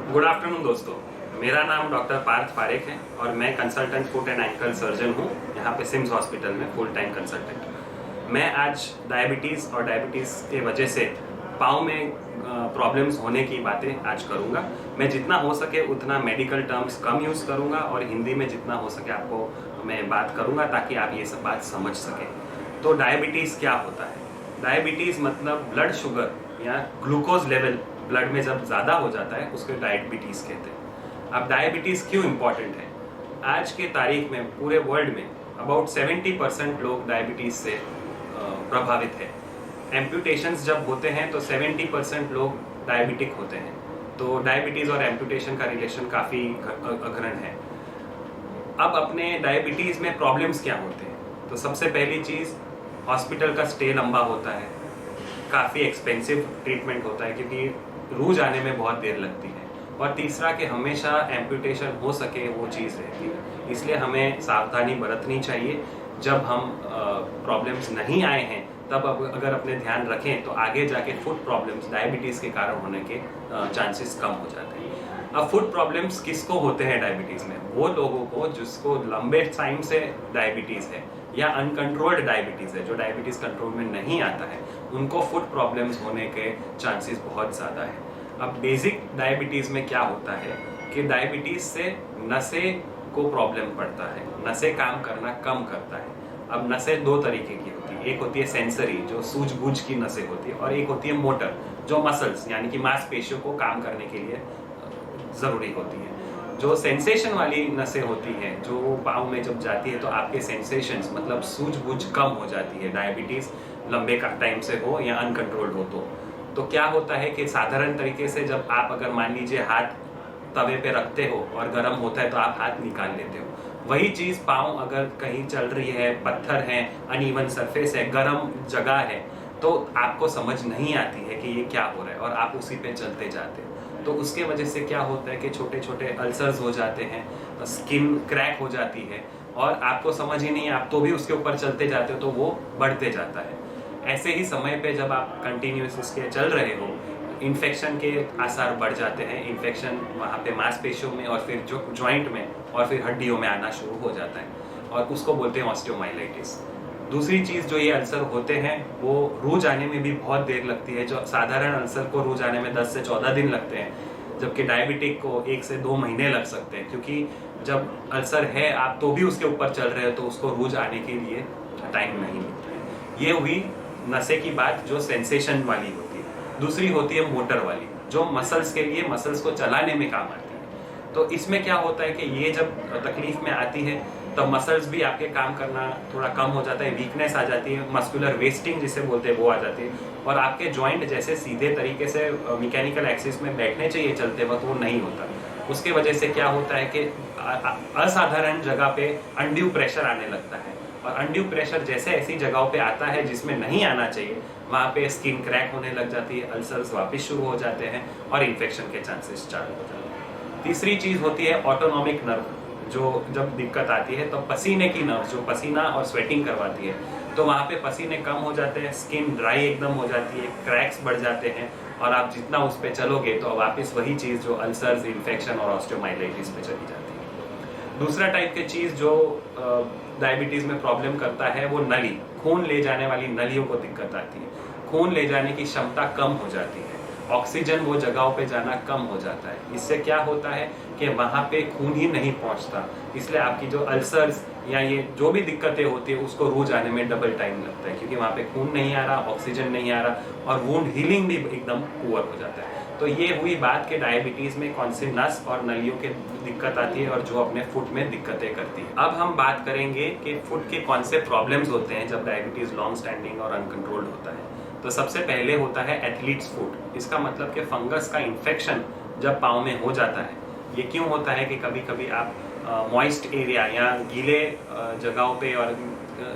Good afternoon दोस्तों। मेरा नाम डॉक्टर पार्थ पारेख है और मैं consultant foot and ankle surgeon हूँ यहाँ पे सिम्स हॉस्पिटल में फुल टाइम कंसल्टेंट। मैं आज डायबिटीज़ और डायबिटीज़ के वजह से पाँव में प्रॉब्लम्स होने की बातें आज करूँगा। मैं जितना हो सके उतना मेडिकल टर्म्स कम यूज़ करूँगा और हिंदी में जितना हो सके आपको मैं बात करूँगा ताकि आप ये सब बात समझ सकें। तो डायबिटीज़ क्या होता है? डायबिटीज़ मतलब ब्लड शुगर या ग्लूकोज लेवल ब्लड में जब ज़्यादा हो जाता है उसको डायबिटीज़ कहते हैं। अब डायबिटीज़ क्यों इम्पॉर्टेंट है? आज के तारीख में पूरे वर्ल्ड में अबाउट 70% लोग डायबिटीज़ से प्रभावित है। एम्प्यूटेशंस जब होते हैं तो 70% लोग डायबिटिक होते हैं। तो डायबिटीज़ और एम्प्यूटेशन का रिलेशन काफ़ी अग्रणी है। अब अपने डायबिटीज़ में प्रॉब्लम्स क्या होते हैं? तो सबसे पहली चीज़, हॉस्पिटल का स्टे लंबा होता है, काफ़ी एक्सपेंसिव ट्रीटमेंट होता है क्योंकि रूज आने में बहुत देर लगती है, और तीसरा कि हमेशा एम्प्यूटेशन हो सके वो चीज़ रहती है। इसलिए हमें सावधानी बरतनी चाहिए। जब हम प्रॉब्लम्स नहीं आए हैं तब अगर अपने ध्यान रखें तो आगे जाके फुट प्रॉब्लम्स डायबिटीज़ के कारण होने के चांसेस कम हो जाते हैं। अब फुट प्रॉब्लम्स किसको होते हैं डायबिटीज़ में? वो लोगों को जिसको लंबे टाइम से डायबिटीज़ है या अनकंट्रोल्ड डायबिटीज़ है, जो डायबिटीज़ कंट्रोल में नहीं आता है, उनको फुट प्रॉब्लम्स होने के चांसेस बहुत ज़्यादा है। अब बेसिक डायबिटीज़ में क्या होता है कि डायबिटीज़ से नसें को प्रॉब्लम पड़ता है, नसें काम करना कम करता है। अब नसें दो तरीके की होती है, एक होती है सेंसरी जो सूझबूझ की नसें होती है, और एक होती है मोटर जो मसल्स यानी कि मांसपेशियों को काम करने के लिए ज़रूरी होती है। जो सेंसेशन वाली नसें होती हैं जो पाँव में जब जाती है तो आपके सेंसेशंस मतलब सूझबूझ कम हो जाती है, डायबिटीज़ लंबे का टाइम से हो या अनकंट्रोल्ड हो तो क्या होता है कि साधारण तरीके से जब आप अगर मान लीजिए हाथ तवे पे रखते हो और गर्म होता है तो आप हाथ निकाल लेते हो, वही चीज़ पाँव अगर कहीं चल रही है, पत्थर है, अनइवन सरफेस है, गर्म जगह है, तो आपको समझ नहीं आती है कि ये क्या हो रहा है और आप उसी पे चलते जाते हो। तो उसके वजह से क्या होता है कि छोटे छोटे अल्सर्स हो जाते हैं, स्किन क्रैक हो जाती है और आपको समझ ही नहीं, आप तो भी उसके ऊपर चलते जाते हो तो वो बढ़ते जाता है। ऐसे ही समय पे जब आप कंटिन्यूस इसके चल रहे हो, इन्फेक्शन के आसार बढ़ जाते हैं। इन्फेक्शन वहाँ पे मांसपेशियों में और फिर जो जॉइंट में और फिर हड्डियों में आना शुरू हो जाता है और उसको बोलते हैं ऑस्टियोमाइलाइटिस। दूसरी चीज़ जो ये अल्सर होते हैं वो रूज आने में भी बहुत देर लगती है। जो साधारण अल्सर को रूज आने में 10 से 14 दिन लगते हैं, जबकि डायबिटिक को 1 से 2 महीने लग सकते हैं, क्योंकि जब अल्सर है आप तो भी उसके ऊपर चल रहे हो तो उसको रूज आने के लिए टाइम नहीं मिलता है। ये हुई नसें की बात जो सेंसेशन वाली होती है। दूसरी होती है मोटर वाली जो मसल्स के लिए, मसल्स को चलाने में काम आती है। तो इसमें क्या होता है कि ये जब तकलीफ में आती है तब मसल्स भी आपके काम करना थोड़ा कम हो जाता है, वीकनेस आ जाती है, मस्कुलर वेस्टिंग जिसे बोलते हैं वो आ जाती है, और आपके जॉइंट जैसे सीधे तरीके से मैकेनिकल एक्सिस में बैठने चाहिए चलते वक्त वो नहीं होता। उसके वजह से क्या होता है कि असाधारण जगह पे अनड्यू प्रेशर आने लगता है, और अनड्यू प्रेशर जैसे ऐसी जगहों पे आता है जिसमें नहीं आना चाहिए, वहाँ पे स्किन क्रैक होने लग जाती है, अल्सर्स वापस शुरू हो जाते हैं और इन्फेक्शन के चांसेस चालू हो जाते हैं। तीसरी चीज़ होती है ऑटोनॉमिक नर्व, जो जब दिक्कत आती है तो पसीने की नर्व जो पसीना और स्वेटिंग करवाती है, तो वहाँ पे पसीने कम हो जाते हैं, स्किन ड्राई एकदम हो जाती है, क्रैक्स बढ़ जाते हैं, और आप जितना उस पर चलोगे तो वापस वही चीज़ जो अल्सर्स, इन्फेक्शन और ऑस्टियोमाइलाइटिस पे चली जाती है। दूसरा टाइप की चीज़ जो डायबिटीज़ में प्रॉब्लम करता है वो नली, खून ले जाने वाली नलियों को दिक्कत आती है, खून ले जाने की क्षमता कम हो जाती है, ऑक्सीजन वो जगहों पे जाना कम हो जाता है। इससे क्या होता है कि वहाँ पे खून ही नहीं पहुँचता, इसलिए आपकी जो अल्सर्स या ये जो भी दिक्कतें होती है उसको रूज आने में डबल टाइम लगता है, क्योंकि वहाँ पे खून नहीं आ रहा, ऑक्सीजन नहीं आ रहा, और वुंड हीलिंग भी एकदम पुअर हो जाता है। तो ये हुई बात कि डायबिटीज़ में कौन सी नस और नलियों की दिक्कत आती है और जो अपने फुट में दिक्कतें करती है। अब हम बात करेंगे कि फुट के कौन से प्रॉब्लम्स होते हैं जब डायबिटीज़ लॉन्ग स्टैंडिंग और अनकंट्रोल्ड होता है। तो सबसे पहले होता है एथलीट्स फुट। इसका मतलब कि फंगस का इन्फेक्शन जब पाँव में हो जाता है। ये क्यों होता है कि कभी कभी आप मॉइस्ट एरिया या गीले जगहों पे और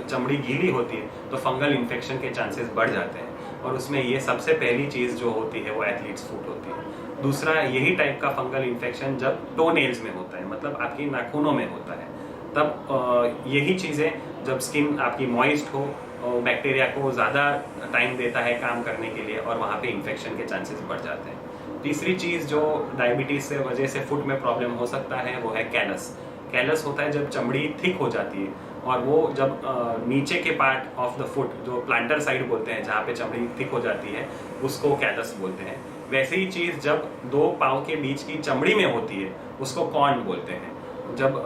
चमड़ी गीली होती है तो फंगल इन्फेक्शन के चांसेस बढ़ जाते हैं, और उसमें ये सबसे पहली चीज़ जो होती है वो एथलीट्स फुट होती है। दूसरा यही टाइप का फंगल इन्फेक्शन जब टो नेल्स में होता है, मतलब आपकी नाखूनों में होता है, तब यही चीज़ें जब स्किन आपकी मॉइस्ट हो, बैक्टीरिया को ज़्यादा टाइम देता है काम करने के लिए और वहाँ पे इन्फेक्शन के चांसेस बढ़ जाते हैं। तीसरी चीज़ जो डायबिटीज़ से वजह से फुट में प्रॉब्लम हो सकता है वो है कैलस। कैलस होता है जब चमड़ी थिक हो जाती है, और वो जब नीचे के पार्ट ऑफ द फुट, जो प्लांटर साइड बोलते हैं जहाँ पे चमड़ी थिक हो जाती है, उसको कैलस बोलते हैं। वैसे ही चीज़ जब दो पाँव के बीच की चमड़ी में होती है उसको कॉर्न बोलते हैं। जब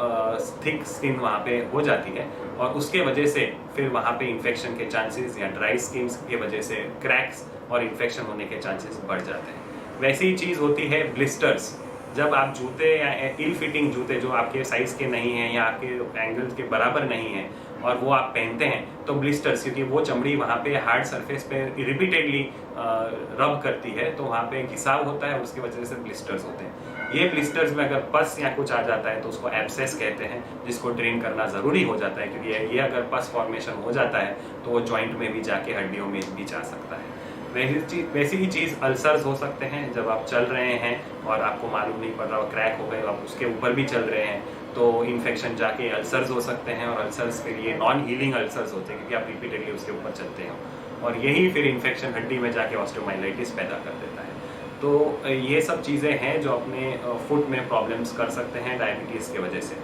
थिक स्किन वहाँ पे हो जाती है और उसके वजह से फिर वहाँ पे इन्फेक्शन के चांसेस या ड्राई स्किन के वजह से क्रैक्स और इन्फेक्शन होने के चांसेस बढ़ जाते हैं। वैसी ही चीज़ होती है ब्लिस्टर्स। जब आप जूते या इल फिटिंग जूते जो आपके साइज़ के नहीं हैं या आपके एंगल के बराबर नहीं हैं और वो आप पहनते हैं तो ब्लिस्टर्स, क्योंकि वो चमड़ी वहाँ पे हार्ड सरफेस पे रिपीटेडली रब करती है तो वहाँ पे घिसाव होता है, उसकी वजह से ब्लिस्टर्स होते हैं। ये ब्लिस्टर्स में अगर पस या कुछ आ जाता है तो उसको एब्सेस कहते हैं, जिसको ड्रेन करना ज़रूरी हो जाता है, क्योंकि ये अगर पस फॉर्मेशन हो जाता है तो वो जॉइंट में भी जाके हड्डियों में भी जा सकता है। वैसी ही चीज़ अल्सर्स हो सकते हैं। जब आप चल रहे हैं और आपको मालूम नहीं पड़ रहा, क्रैक हो गए, आप उसके ऊपर भी चल रहे हैं तो इन्फेक्शन जाके अल्सर्स हो सकते हैं, और अल्सर्स के लिए नॉन हीलिंग अल्सर्स होते हैं क्योंकि आप रिपीटेडली उसके ऊपर चलते हैं, और यही फिर इन्फेक्शन हड्डी में जाके ऑस्टियोमाइलाइटिस पैदा कर देता है। तो ये सब चीज़ें हैं जो अपने फुट में प्रॉब्लम्स कर सकते हैं डायबिटीज़ के वजह से।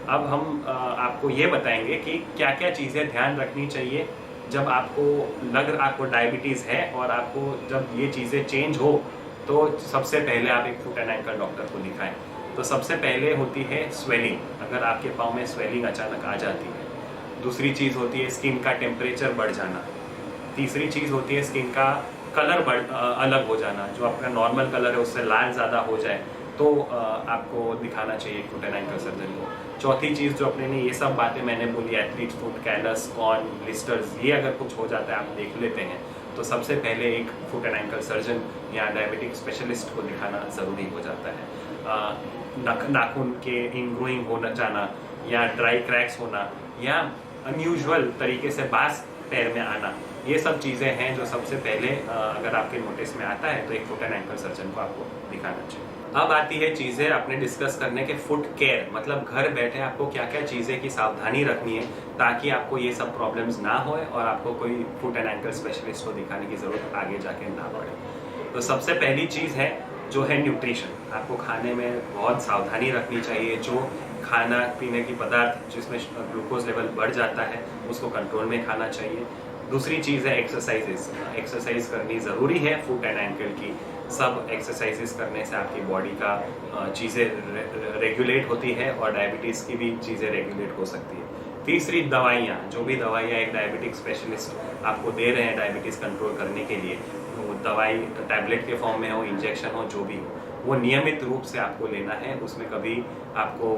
अब हम आपको ये बताएंगे कि क्या क्या चीज़ें ध्यान रखनी चाहिए जब आपको डायबिटीज़ है, और आपको जब ये चीज़ें चेंज हो तो सबसे पहले आप एक फुट एंड एंकल डॉक्टर को दिखाएं। तो सबसे पहले होती है स्वेलिंग, अगर आपके पाँव में स्वेलिंग अचानक आ जाती है। दूसरी चीज़ होती है स्किन का टेम्परेचर बढ़ जाना। तीसरी चीज़ होती है स्किन का कलर अलग हो जाना, जो आपका नॉर्मल कलर है उससे लाल ज़्यादा हो जाए तो आपको दिखाना चाहिए फुट एंड एंकल सर्जन को। चौथी चीज़ जो अपने ने ये सब बातें मैंने बोली, athlete foot, callus, corn, blisters, ये अगर कुछ हो जाता है आप देख लेते हैं तो सबसे पहले एक फुट एंड एंकल सर्जन या डायबिटिक स्पेशलिस्ट को दिखाना ज़रूरी हो जाता है। नाखून के इनग्रोइंग होना जाना या ड्राई क्रैक्स होना या अनयूजुअल तरीके से बास पैर में आना, ये सब चीज़ें हैं जो सबसे पहले अगर आपके नोटिस में आता है तो एक फुट एंड एंकल सर्जन को आपको दिखाना चाहिए। अब आती है चीज़ें आपने डिस्कस करने के फुट केयर, मतलब घर बैठे आपको क्या क्या चीज़ें की सावधानी रखनी है ताकि आपको ये सब प्रॉब्लम्स ना होए और आपको कोई फुट एंड एंकल स्पेशलिस्ट को दिखाने की ज़रूरत आगे जाके ना पड़े। तो सबसे पहली चीज़ है जो है न्यूट्रिशन। आपको खाने में बहुत सावधानी रखनी चाहिए। जो खाना पीने की पदार्थ जिसमें ग्लूकोज लेवल बढ़ जाता है उसको कंट्रोल में खाना चाहिए। दूसरी चीज़ है एक्सरसाइजेस। एक्सरसाइज करनी ज़रूरी है फुट एंड एंकल की। सब एक्सरसाइजेस करने से आपकी बॉडी का चीज़ें रेगुलेट होती है और डायबिटीज़ की भी चीज़ें रेगुलेट हो सकती है। तीसरी दवाइयाँ, जो भी दवाइयाँ एक डायबिटिक स्पेशलिस्ट आपको दे रहे हैं डायबिटीज़ कंट्रोल करने के लिए, वो दवाई टैबलेट के फॉर्म में हो, इंजेक्शन हो, जो भी हो, वो नियमित रूप से आपको लेना है। उसमें कभी आपको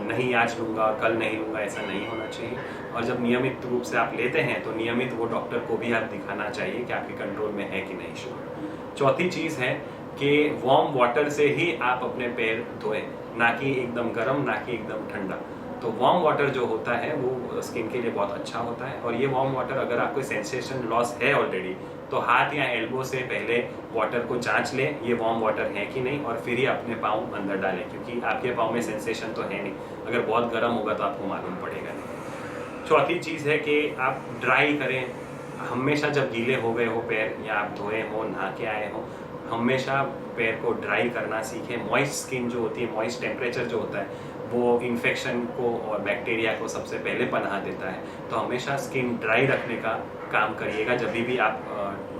नहीं आज लूँगा और कल नहीं लूँगा ऐसा नहीं होना चाहिए। और जब नियमित रूप से आप लेते हैं तो नियमित वो डॉक्टर को भी आप दिखाना चाहिए कि आपके कंट्रोल में है कि नहीं शुगर। चौथी चीज़ है कि वार्म वाटर से ही आप अपने पैर धोएं, ना कि एकदम गर्म, ना कि एकदम ठंडा। तो वार्म वाटर जो होता है वो स्किन के लिए बहुत अच्छा होता है। और ये वार्म वाटर अगर आपको सेंसेशन लॉस है ऑलरेडी तो हाथ या एल्बो से पहले वाटर को जांच लें ये वार्म वाटर है कि नहीं, और फिर ही अपने पाँव अंदर डालें, क्योंकि आपके पाँव में सेंसेशन तो है नहीं। अगर बहुत गर्म होगा तो आपको मालूम पड़ेगा नहीं। चौथी चीज़ है कि आप ड्राई करें। हमेशा जब गीले हो गए हो पैर या आप धोए हो, नहा के आए हो, हमेशा पैर को ड्राई करना सीखें। मॉइस्ट स्किन जो होती है, मॉइस्ट टेम्परेचर जो होता है वो इन्फेक्शन को और बैक्टीरिया को सबसे पहले पनाह देता है। तो हमेशा स्किन ड्राई रखने का काम करिएगा जब भी आप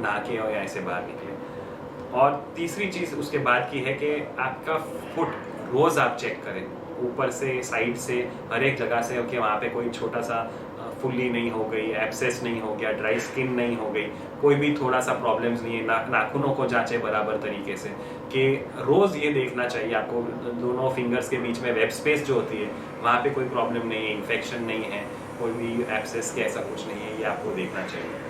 नहा के और ऐसे बाहर निकलें। और तीसरी चीज़ उसके बाद की है कि आपका फुट रोज़ आप चेक करें, ऊपर से, साइड से, हर एक जगह से, कि वहाँ पे कोई छोटा सा फुल्ली नहीं हो गई, एब्सेस नहीं हो गया, ड्राई स्किन नहीं हो गई, कोई भी थोड़ा सा प्रॉब्लम्स नहीं है। नाखूनों को जांचें बराबर तरीके से, कि रोज़ ये देखना चाहिए आपको दोनों फिंगर्स के बीच में वेब स्पेस जो होती है वहाँ पे कोई प्रॉब्लम नहीं है, इन्फेक्शन नहीं है, कोई भी एब्सेस के ऐसा कुछ नहीं है, ये आपको देखना चाहिए।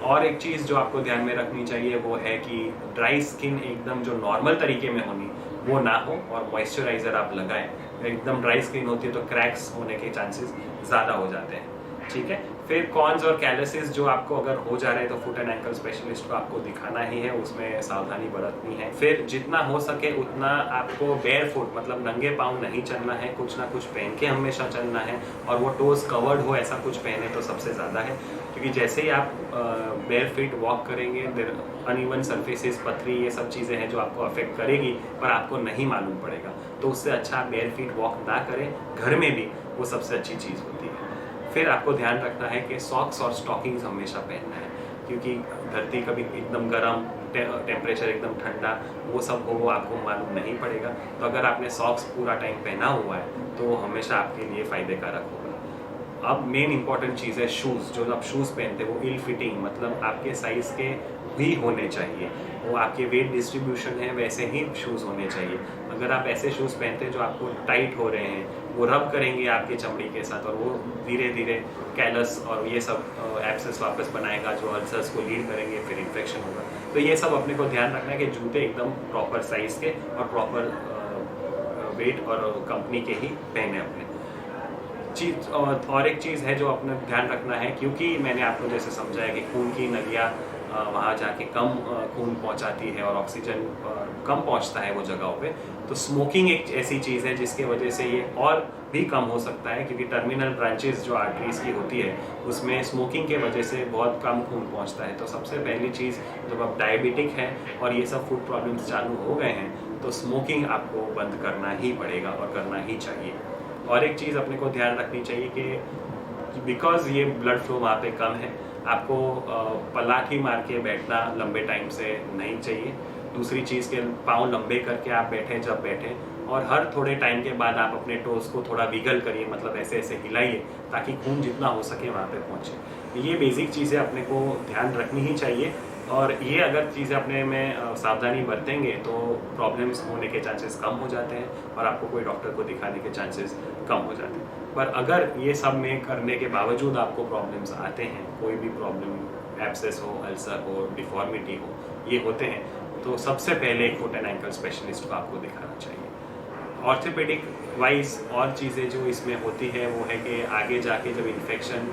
और एक चीज़ जो आपको ध्यान में रखनी चाहिए वो है कि ड्राई स्किन एकदम जो नॉर्मल तरीके में होनी वो ना हो, और मॉइस्चराइज़र आप लगाएं। एकदम ड्राई स्किन होती है तो क्रैक्स होने के चांसेस ज़्यादा हो जाते हैं। ठीक है, फिर कॉन्स और कैलसिस जो आपको अगर हो जा रहे हैं तो फुट एंड एंकल स्पेशलिस्ट को आपको दिखाना ही है, उसमें सावधानी बरतनी है। फिर जितना हो सके उतना आपको बेयर फुट मतलब नंगे पाँव नहीं चलना है, कुछ ना कुछ पहन के हमेशा चलना है, और वो टोज कवर्ड हो ऐसा कुछ पहने तो सबसे ज़्यादा है, क्योंकि जैसे ही आप बेयर फीट वॉक करेंगे देर अनइवन सरफेसेस, पथरी, ये सब चीज़ें हैं जो आपको अफेक्ट करेगी पर आपको नहीं मालूम पड़ेगा। तो उससे अच्छा आप बेयर फीट वॉक ना करें, घर में भी वो सबसे अच्छी चीज़ होती है। फिर आपको ध्यान रखना है कि सॉक्स और स्टॉकिंग्स हमेशा पहनना है, क्योंकि धरती कभी एकदम गर्म, टेम्परेचर एकदम ठंडा, वो सब हो वो आपको मालूम नहीं पड़ेगा। तो अगर आपने सॉक्स पूरा टाइम पहना हुआ है तो वो हमेशा आपके लिए फ़ायदे कारक होगा। अब मेन इंपॉर्टेंट चीज़ है शूज़। जो आप शूज़ पहनते हैं वो इल फिटिंग मतलब आपके साइज़ के ही होने चाहिए, वो आपके वेट डिस्ट्रीब्यूशन है वैसे ही शूज़ होने चाहिए। अगर आप ऐसे शूज़ पहनते हैं जो आपको टाइट हो रहे हैं, वो रब करेंगे आपके चमड़ी के साथ और वो धीरे धीरे कैलस और ये सब एब्सेस वापस बनाएगा जो अल्सर्स को लीड करेंगे, फिर इन्फेक्शन होगा। तो ये सब अपने को ध्यान रखना है कि जूते एकदम प्रॉपर साइज़ के और प्रॉपर वेट और कंपनी के ही पहने अपने। चीज़ और एक चीज़ है जो अपने ध्यान रखना है, क्योंकि मैंने आपको जैसे समझाया कि खून की नलियाँ वहाँ जाके कम खून पहुँचाती है और ऑक्सीजन कम पहुँचता है वो जगहों पे, तो स्मोकिंग एक ऐसी चीज़ है जिसके वजह से ये और भी कम हो सकता है, क्योंकि टर्मिनल ब्रांचेस जो आर्टरीज की होती है उसमें स्मोकिंग के वजह से बहुत कम खून पहुँचता है। तो सबसे पहली चीज़, जब आप डायबिटिक हैं और ये सब फूड प्रॉब्लम्स चालू हो गए हैं तो स्मोकिंग आपको बंद करना ही पड़ेगा और करना ही चाहिए। और एक चीज़ अपने को ध्यान रखनी चाहिए कि बिकॉज ये ब्लड फ्लो वहाँ पे कम है, आपको पलाठी मार के बैठना लंबे टाइम से नहीं चाहिए। दूसरी चीज़ के पाँव लंबे करके आप बैठें जब बैठें, और हर थोड़े टाइम के बाद आप अपने टोस को थोड़ा विगल करिए, मतलब ऐसे ऐसे हिलाइए ताकि खून जितना हो सके वहाँ पे पहुँचे। ये बेसिक चीज़ें अपने को ध्यान रखनी ही चाहिए, और ये अगर चीज़ें अपने में सावधानी बरतेंगे तो प्रॉब्लम्स होने के चांसेस कम हो जाते हैं और आपको कोई डॉक्टर को दिखाने के चांसेस कम हो जाते हैं। पर अगर ये सब में करने के बावजूद आपको प्रॉब्लम्स आते हैं, कोई भी प्रॉब्लम एब्सेस हो, अल्सर हो, डिफॉर्मिटी हो, ये होते हैं, तो सबसे पहले एक फुट एंड एंकल स्पेशलिस्ट को आपको दिखाना चाहिए। ऑर्थोपेडिक वाइज और चीज़ें जो इसमें होती है वो है कि आगे जाके जब इन्फेक्शन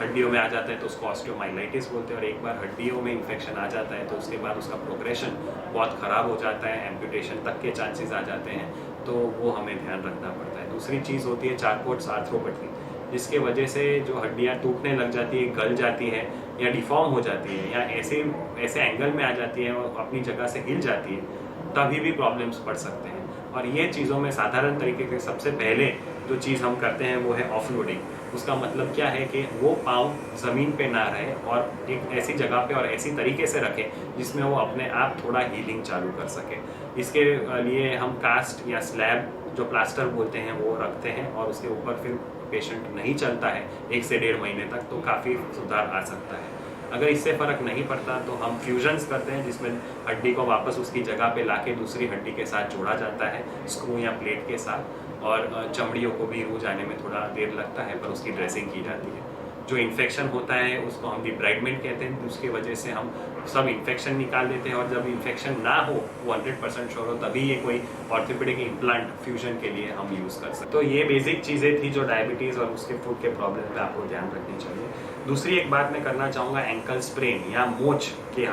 हड्डियों में आ जाता है तो उसको ऑस्टियोमाइलाइटिस बोलते हैं, और एक बार हड्डियों में इन्फेक्शन आ जाता है तो उसके बाद उसका प्रोग्रेशन बहुत ख़राब हो जाता है, एम्पुटेशन तक के चांसेस आ जाते हैं, तो वो हमें ध्यान रखना पड़ता है। दूसरी चीज़ होती है चारकोट्स आर्थ्रोपैथी, जिसके वजह से जो हड्डियाँ टूटने लग जाती है, गल जाती है या डिफॉर्म हो जाती है या ऐसे एंगल में आ जाती है और अपनी जगह से हिल जाती है, तभी भी प्रॉब्लम्स पड़ सकते हैं। और ये चीज़ों में साधारण तरीके से सबसे पहले जो चीज़ हम करते हैं वो है ऑफलोडिंग। उसका मतलब क्या है कि वो पाँव ज़मीन पे ना रहे और एक ऐसी जगह पे और ऐसी तरीके से रखें जिसमें वो अपने आप थोड़ा हीलिंग चालू कर सके। इसके लिए हम कास्ट या स्लैब जो प्लास्टर बोलते हैं वो रखते हैं, और उसके ऊपर फिर पेशेंट नहीं चलता है 1 से 1.5 महीने तक, तो काफ़ी सुधार आ सकता है। अगर इससे फ़र्क नहीं पड़ता तो हम फ्यूजन्स करते हैं, जिसमें हड्डी को वापस उसकी जगह पे लाके दूसरी हड्डी के साथ जोड़ा जाता है स्क्रू या प्लेट के साथ, और चमड़ियों को भी रूह जाने में थोड़ा देर लगता है पर उसकी ड्रेसिंग की जाती है। जो इन्फेक्शन होता है उसको हम डिब्राइडमेंट कहते हैं, उसकी वजह से हम सब इन्फेक्शन निकाल देते हैं, और जब इन्फेक्शन ना हो वो 100% श्योर हो तभी ये कोई ऑर्थोपेडिक इम्प्लांट फ्यूजन के लिए हम यूज़ कर सकते हैं। तो ये बेसिक चीज़ें थी जो डायबिटीज़ और उसके फूड के प्रॉब्लम पे आपको ध्यान रखनी चाहिए। दूसरी एक बात मैं करना चाहूँगा, एंकल स्प्रेन या मोच के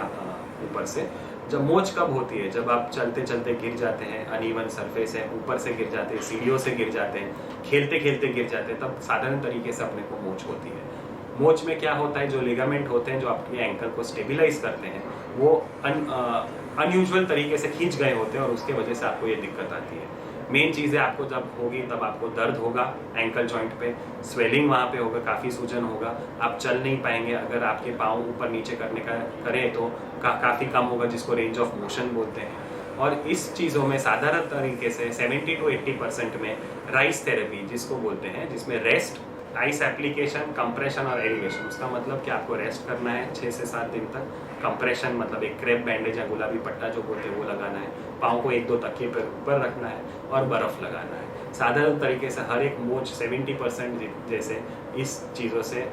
ऊपर से। जब मोच कब होती है? जब आप चलते चलते गिर जाते हैं, अनइवन सरफेस है, ऊपर से गिर जाते हैं, सीढ़ियों से गिर जाते हैं, खेलते खेलते गिर जाते हैं, तब साधारण तरीके से अपने को मोच होती है। मोच में क्या होता है, जो लिगामेंट होते हैं जो आपके एंकल को स्टेबिलाईज करते हैं वो अनयूजुअल तरीके से खींच गए होते हैं, और उसके वजह से आपको ये दिक्कत आती है। मेन चीज़ है, आपको जब होगी तब आपको दर्द होगा एंकल जॉइंट पे, स्वेलिंग वहाँ पे होगा, काफ़ी सूजन होगा, आप चल नहीं पाएंगे। अगर आपके पाँव ऊपर नीचे करने का करें तो काफ़ी कम होगा, जिसको रेंज ऑफ मोशन बोलते हैं। और इस चीज़ों में साधारण तरीके से 70 to 80% में राइस थेरेपी जिसको बोलते हैं, जिसमें रेस्ट, आइस एप्लीकेशन, कंप्रेशन और एलिवेशन। उसका मतलब कि आपको रेस्ट करना है 6 से 7 दिन तक, कंप्रेशन मतलब एक क्रेप बैंडेज या गुलाबी पट्टा जो बोलते हैं वो लगाना है, पाँव को 1-2 तकिए पर ऊपर रखना है और बर्फ़ लगाना है। साधारण तरीके से हर एक मोच 70% जैसे इस चीज़ों से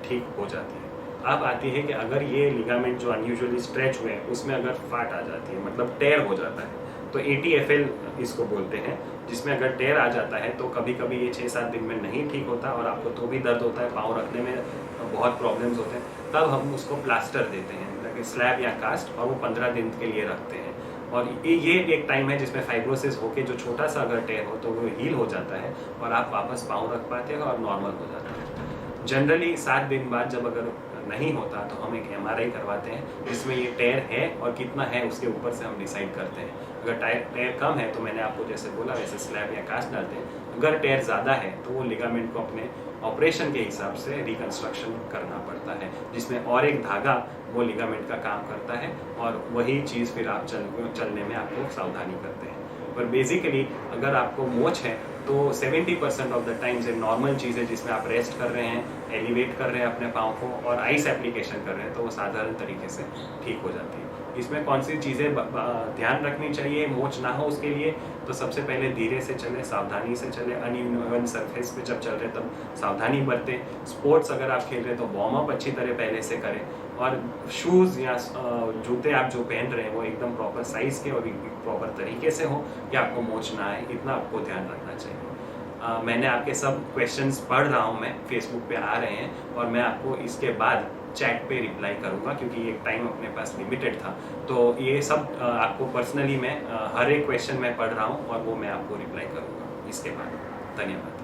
ठीक हो जाती है। अब आती है कि अगर ये लिगामेंट जो अनयूजुअली स्ट्रेच हुए हैं उसमें अगर फाट आ जाती है, मतलब टेयर हो जाता है, तो ATFL इसको बोलते हैं, जिसमें अगर टेयर आ जाता है तो कभी कभी ये 6-7 दिन में नहीं ठीक होता और आपको तो भी दर्द होता है, पाँव रखने में बहुत प्रॉब्लम्स होते हैं, तब हम उसको प्लास्टर देते हैं, मतलब स्लैब या कास्ट, और वो 15 दिन के लिए रखते हैं। और ये एक टाइम है जिसमें फाइब्रोसिस होके जो छोटा सा अगर टेयर हो तो वो हील हो जाता है और आप वापस पाँव रख पाते हैं और नॉर्मल हो जाता है। जनरली 7 दिन बाद जब अगर नहीं होता तो हम एक MRI करवाते हैं, जिसमें ये टेयर है और कितना है उसके ऊपर से हम डिसाइड करते हैं। अगर टेयर कम है तो मैंने आपको जैसे बोला वैसे स्लैब या कास्ट डालते हैं। अगर टेयर ज़्यादा है तो वो लिगामेंट को अपने ऑपरेशन के हिसाब से रिकंस्ट्रक्शन करना पड़ता है, जिसमें और एक धागा वो लिगामेंट का काम करता है और वही चीज़ फिर आप चलने में आपको सावधानी करते हैं। पर बेसिकली अगर आपको मोच है तो 70% ऑफ द टाइम्स एक नॉर्मल चीज़ है जिसमें आप रेस्ट कर रहे हैं, एलिवेट कर रहे हैं अपने पाँव को और आइस एप्लीकेशन कर रहे हैं, तो वो साधारण तरीके से ठीक हो जाती है। इसमें कौन सी चीज़ें ध्यान रखनी चाहिए मोच ना हो उसके लिए, तो सबसे पहले धीरे से चले, सावधानी से चले, अनइवन सरफेस पे जब चल रहे तब सावधानी बरतें। स्पोर्ट्स अगर आप खेल रहे हैं तो वार्म अप अच्छी तरह पहले से करें, और शूज़ या जूते आप जो पहन रहे हैं वो एकदम प्रॉपर साइज़ के और प्रॉपर तरीके से हो कि आपको मोच ना आए, इतना आपको ध्यान रखना चाहिए। मैंने आपके सब क्वेश्चंस पढ़ रहा हूँ, मैं फेसबुक पे आ रहे हैं और मैं आपको इसके बाद चैट पे रिप्लाई करूँगा, क्योंकि एक टाइम अपने पास लिमिटेड था। तो ये सब आपको पर्सनली मैं हर एक क्वेश्चन मैं पढ़ रहा हूँ और वो मैं आपको रिप्लाई करूँगा इसके बाद। धन्यवाद।